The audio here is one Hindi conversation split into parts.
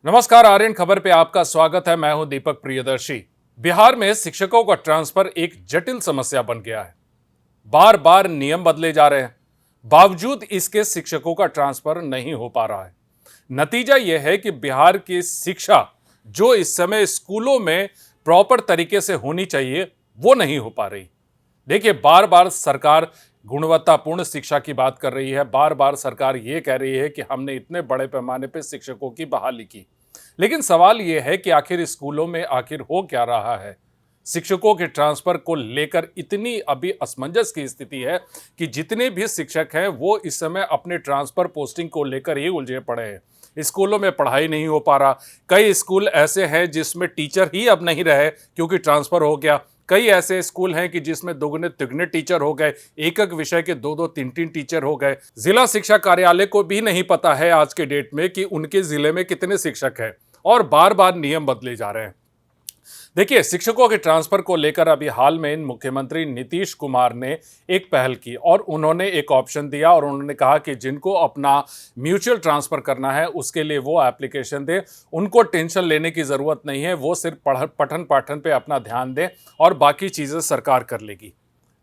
नमस्कार, आर्यन खबर पे आपका स्वागत है। मैं हूं दीपक प्रियदर्शी। बिहार में शिक्षकों का ट्रांसफर एक जटिल समस्या बन गया है। बार बार नियम बदले जा रहे हैं, बावजूद इसके शिक्षकों का ट्रांसफर नहीं हो पा रहा है। नतीजा यह है कि बिहार की शिक्षा जो इस समय स्कूलों में प्रॉपर तरीके से होनी चाहिए, वो नहीं हो पा रही। देखिए, बार बार सरकार गुणवत्तापूर्ण शिक्षा की बात कर रही है, बार बार सरकार ये कह रही है कि हमने इतने बड़े पैमाने पर शिक्षकों की बहाली की। लेकिन सवाल यह है कि आखिर स्कूलों में आखिर हो क्या रहा है। शिक्षकों के ट्रांसफर को लेकर इतनी अभी असमंजस की स्थिति है कि जितने भी शिक्षक हैं वो इस समय अपने ट्रांसफर पोस्टिंग को लेकर ही उलझे पड़े हैं। स्कूलों में पढ़ाई नहीं हो पा रहा। कई स्कूल ऐसे हैं जिसमें टीचर ही अब नहीं रहे क्योंकि ट्रांसफर हो गया। कई ऐसे स्कूल हैं कि जिसमें दोगुने तिगुने टीचर हो गए, एक एक विषय के दो दो तीन तीन टीचर हो गए। जिला शिक्षा कार्यालय को भी नहीं पता है आज के डेट में कि उनके जिले में कितने शिक्षक हैं, और बार बार नियम बदले जा रहे हैं। देखिए, शिक्षकों के ट्रांसफर को लेकर अभी हाल में मुख्यमंत्री नीतीश कुमार ने एक पहल की और उन्होंने एक ऑप्शन दिया और उन्होंने कहा कि जिनको अपना म्यूचुअल ट्रांसफर करना है उसके लिए वो एप्लीकेशन दे। उनको टेंशन लेने की ज़रूरत नहीं है, वो सिर्फ पठन पाठन पे अपना ध्यान दें और बाकी चीज़ें सरकार कर लेगी।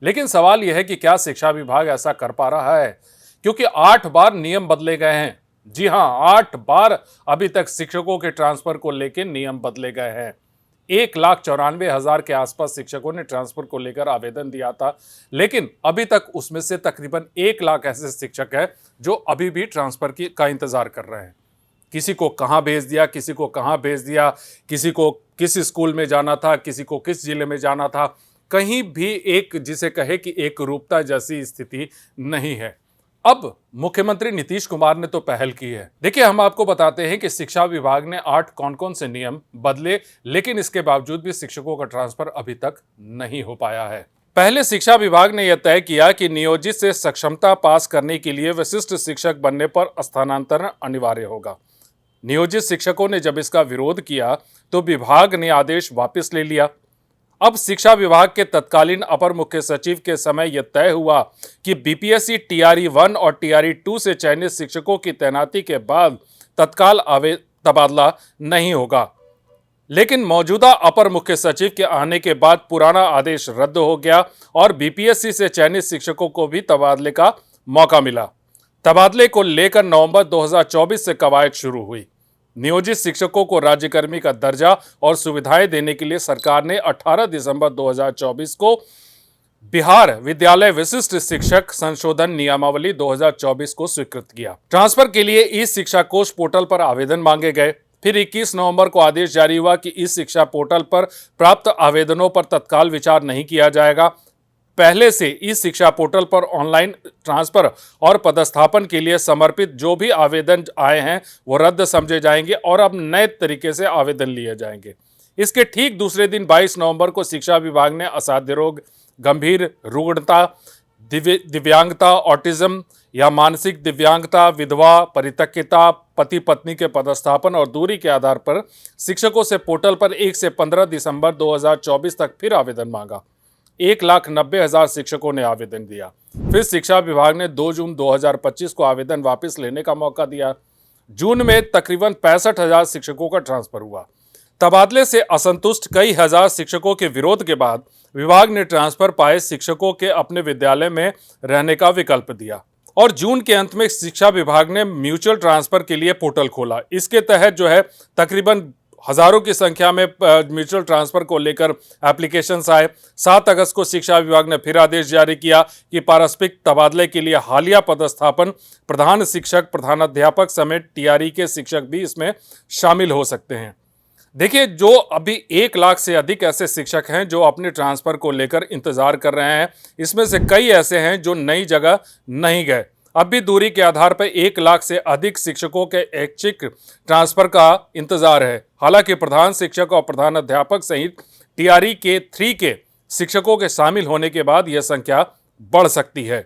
लेकिन सवाल यह है कि क्या शिक्षा विभाग ऐसा कर पा रहा है, क्योंकि 8 बार नियम बदले गए हैं। जी हां, 8 बार अभी तक शिक्षकों के ट्रांसफर को लेकर नियम बदले गए हैं। 1,94,000 के आसपास शिक्षकों ने ट्रांसफर को लेकर आवेदन दिया था, लेकिन अभी तक उसमें से तकरीबन 1 लाख ऐसे शिक्षक हैं जो अभी भी ट्रांसफर का इंतजार कर रहे हैं। किसी को कहां भेज दिया, किसी को कहां भेज दिया, किसी को किस स्कूल में जाना था, किसी को किस जिले में जाना था। कहीं भी एक जिसे कहे कि एक रूपता जैसी स्थिति नहीं है। अब मुख्यमंत्री नीतीश कुमार ने तो पहल की है। देखिए, हम आपको बताते हैं कि शिक्षा विभाग ने 8 कौन-कौन से नियम बदले, लेकिन इसके बावजूद भी शिक्षकों का ट्रांसफर अभी तक नहीं हो पाया है। पहले शिक्षा विभाग ने यह तय किया कि नियोजित से सक्षमता पास करने के लिए विशिष्ट शिक्षक बनने पर स्थानांतरण अनिवार्य होगा। नियोजित शिक्षकों ने जब इसका विरोध किया तो विभाग ने आदेश वापस ले लिया। अब शिक्षा विभाग के तत्कालीन अपर मुख्य सचिव के समय यह तय हुआ कि बीपीएससी टीआरई 1 और टीआरई 2 से चयनित शिक्षकों की तैनाती के बाद तत्काल तबादला नहीं होगा। लेकिन मौजूदा अपर मुख्य सचिव के आने के बाद पुराना आदेश रद्द हो गया और बीपीएससी से चयनित शिक्षकों को भी तबादले का मौका मिला। तबादले को लेकर नवंबर 2024 से कवायद शुरू हुई। नियोजित शिक्षकों को राज्यकर्मी का दर्जा और सुविधाएं देने के लिए सरकार ने 18 दिसंबर 2024 को बिहार विद्यालय विशिष्ट शिक्षक संशोधन नियमावली 2024 को स्वीकृत किया। ट्रांसफर के लिए ई शिक्षा कोष पोर्टल पर आवेदन मांगे गए। फिर 21 नवंबर को आदेश जारी हुआ कि इस शिक्षा पोर्टल पर प्राप्त आवेदनों पर तत्काल विचार नहीं किया जाएगा। पहले से इस शिक्षा पोर्टल पर ऑनलाइन ट्रांसफर और पदस्थापन के लिए समर्पित जो भी आवेदन आए हैं वो रद्द समझे जाएंगे और अब नए तरीके से आवेदन लिए जाएंगे। इसके ठीक दूसरे दिन 22 नवंबर को शिक्षा विभाग ने असाध्य रोग, गंभीर रुग्णता, दिव्यांगता, ऑटिज्म या मानसिक दिव्यांगता, विधवा, परित्यक्ता, पति पत्नी के पदस्थापन और दूरी के आधार पर शिक्षकों से पोर्टल पर 1 से 15 दिसंबर 2024 तक फिर आवेदन मांगा। 1,90,000 शिक्षकों ने आवेदन दिया। फिर शिक्षा विभाग ने 2 जून 2025 को आवेदन वापस लेने का मौका दिया। जून में तकरीबन 65,000 शिक्षकों का ट्रांसफर हुआ। तबादले से असंतुष्ट कई हजार शिक्षकों के विरोध के बाद विभाग ने ट्रांसफर पाए शिक्षकों के अपने विद्यालय में रहने का विकल्प दिया और जून के अंत में शिक्षा विभाग ने म्यूचुअल ट्रांसफर के लिए पोर्टल खोला। इसके तहत जो है तकरीबन हजारों की संख्या में म्यूचुअल ट्रांसफर को लेकर एप्लीकेशंस आए। 7 अगस्त को शिक्षा विभाग ने फिर आदेश जारी किया कि पारस्परिक तबादले के लिए हालिया पदस्थापन प्रधान शिक्षक, प्रधानाध्यापक समेत टीआरई के शिक्षक भी इसमें शामिल हो सकते हैं। देखिए, जो अभी 1 लाख से अधिक ऐसे शिक्षक हैं जो अपने ट्रांसफर को लेकर इंतजार कर रहे हैं। इसमें से कई ऐसे हैं जो नई जगह नहीं गए। अब भी दूरी के आधार पर 1 लाख से अधिक शिक्षकों के ऐच्छिक ट्रांसफर का इंतजार है। हालांकि प्रधान शिक्षक और प्रधान अध्यापक सहित टीआरई के 3 के शिक्षकों के शामिल होने के बाद यह संख्या बढ़ सकती है।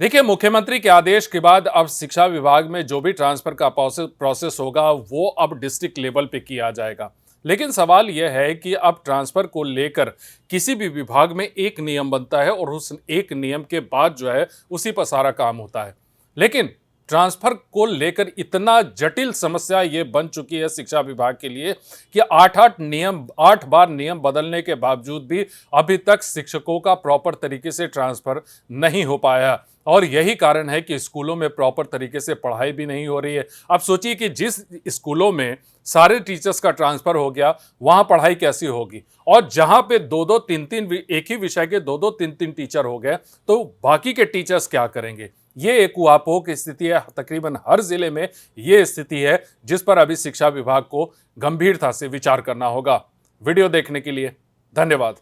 देखिए, मुख्यमंत्री के आदेश के बाद अब शिक्षा विभाग में जो भी ट्रांसफर का प्रोसेस होगा वो अब डिस्ट्रिक्ट लेवल पे किया जाएगा। लेकिन सवाल यह है कि अब ट्रांसफर को लेकर किसी भी विभाग में एक नियम बनता है और उस एक नियम के बाद जो है उसी पर सारा काम होता है। लेकिन ट्रांसफर को लेकर इतना जटिल समस्या ये बन चुकी है शिक्षा विभाग के लिए कि 8 बार नियम बदलने के बावजूद भी अभी तक शिक्षकों का प्रॉपर तरीके से ट्रांसफर नहीं हो पाया। और यही कारण है कि स्कूलों में प्रॉपर तरीके से पढ़ाई भी नहीं हो रही है। अब सोचिए कि जिस स्कूलों में सारे टीचर्स का ट्रांसफर हो गया, वहां पढ़ाई कैसी होगी? और जहां पे दो दो तीन तीन एक ही विषय के दो दो तीन तीन टीचर हो गए, तो बाकी के टीचर्स क्या करेंगे? ये एक ऊहापोह की स्थिति है। तकरीबन हर जिले में ये स्थिति है, जिस पर अभी शिक्षा विभाग को गंभीरता से विचार करना होगा। वीडियो देखने के लिए धन्यवाद।